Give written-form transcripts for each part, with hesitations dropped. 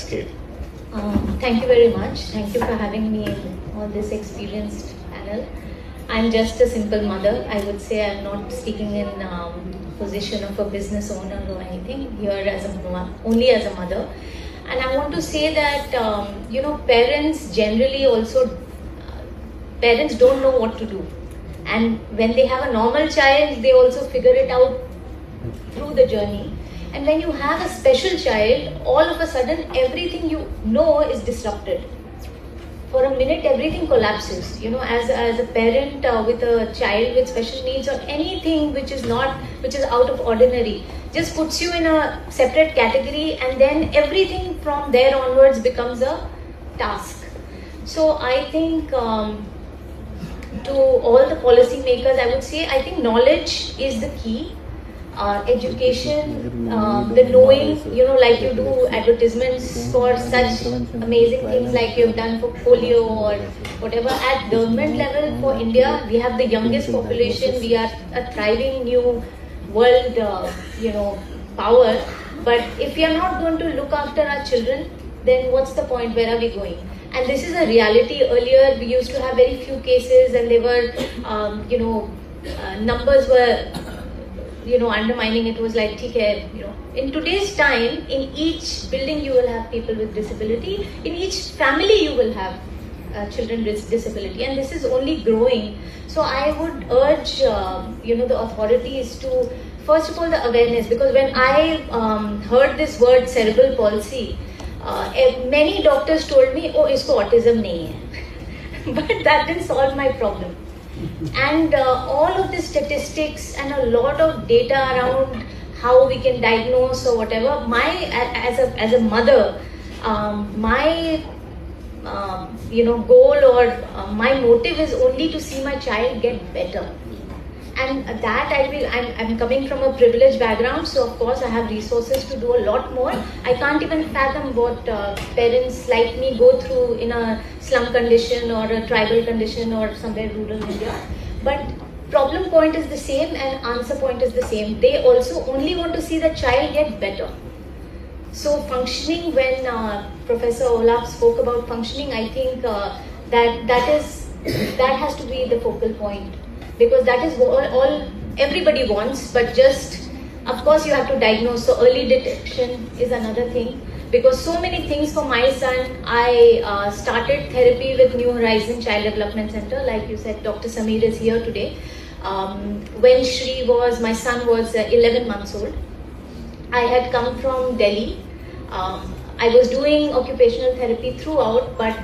scale? Thank you very much. Thank you for having me on this experienced panel. I'm just a simple mother. I would say I'm not speaking in position of a business owner or anything. Here as only as a mother. And I want to say that parents generally also parents don't know what to do. And when they have a normal child, they also figure it out through the journey. And when you have a special child, all of a sudden everything you know is disrupted. For a minute, everything collapses. As a parent with a child with special needs or anything which is out of ordinary, just puts you in a separate category, and then everything from there onwards becomes a task. So I think to all the policy makers, I would say, I think knowledge is the key. Education, the knowing, like you do advertisements for such amazing things like you've done for polio or whatever. At government level for India, we have the youngest population. We are a thriving new world, power. But if we are not going to look after our children, then what's the point? Where are we going? And this is a reality. Earlier, we used to have very few cases, and they were, numbers were, undermining. It was like, in today's time, in each building you will have people with disability. In each family you will have children with disability, and this is only growing. So I would urge, the authorities to, first of all, the awareness, because when I heard this word cerebral palsy, many doctors told me, oh, isko autism nahi hai. But that didn't solve my problem. And all of the statistics and a lot of data around how we can diagnose or whatever, as a mother, my goal or my motive is only to see my child get better. And that I'm coming from a privileged background, so of course I have resources to do a lot more. I can't even fathom what parents like me go through in a slum condition or a tribal condition or somewhere rural India. But problem point is the same and answer point is the same. They also only want to see the child get better. So functioning, when Professor Olaf spoke about functioning, I think that has to be the focal point. Because that is all everybody wants, but just, of course, you have to diagnose. So early detection is another thing. Because so many things for my son, I started therapy with New Horizon Child Development Center. Like you said, Dr. Samir is here today. When my son was 11 months old, I had come from Delhi. I was doing occupational therapy throughout, but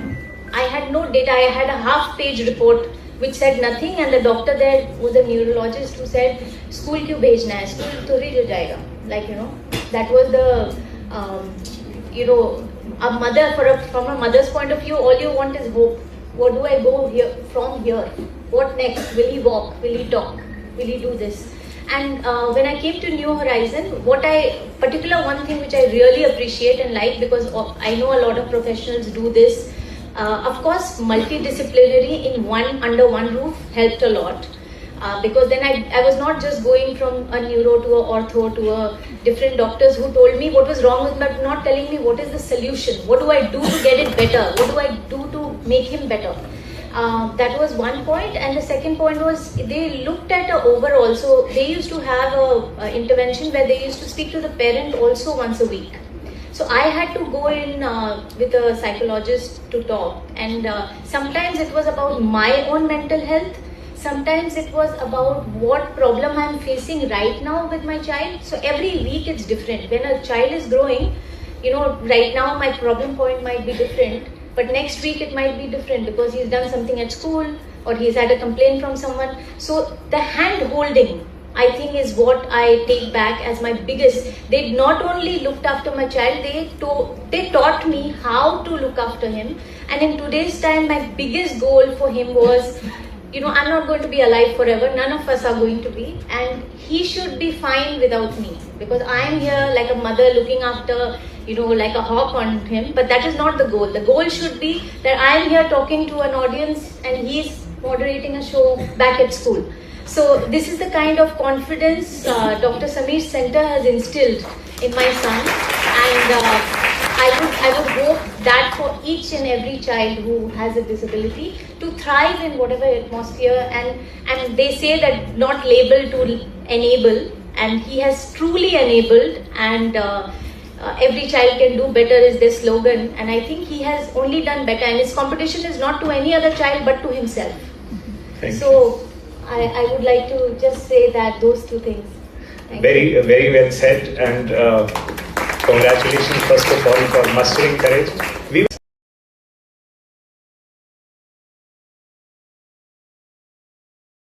I had no data. I had a half-page report which said nothing, and the doctor there was a neurologist who said, "School क्यों भेजना है? School तो ही हो जाएगा." Like that was the a mother from a mother's point of view, all you want is hope. What do I go from here? What next? Will he walk? Will he talk? Will he do this? And when I came to New Horizon, one thing which I really appreciate and like, because I know a lot of professionals do this. Of course, multidisciplinary under one roof helped a lot. Because then I was not just going from a neuro to a ortho to a different doctors who told me what was wrong with me, but not telling me what is the solution. What do I do to get it better? What do I do to make him better? That was one point. And the second point was they looked at overall. So they used to have a intervention where they used to speak to the parent also once a week. So I had to go in with a psychologist to talk. And sometimes it was about my own mental health. Sometimes it was about what problem I'm facing right now with my child. So every week it's different. When a child is growing, right now my problem point might be different, but next week it might be different because he's done something at school or he's had a complaint from someone. So the hand holding, I think, is what I take back as my biggest. They not only looked after my child, they taught me how to look after him. And in today's time, my biggest goal for him was, I'm not going to be alive forever. None of us are going to be. And he should be fine without me. Because I'm here like a mother looking after, like a hawk on him. But that is not the goal. The goal should be that I'm here talking to an audience and he's moderating a show back at school. So this is the kind of confidence Dr. Samir's center has instilled in my son. And I would hope that for each and every child who has a disability to thrive in whatever atmosphere, and they say that not label to enable, and he has truly enabled, and every child can do better is their slogan, and I think he has only done better, and his competition is not to any other child but to himself. So I would like to just say that those two things. Very well said, and congratulations first of all for mustering courage.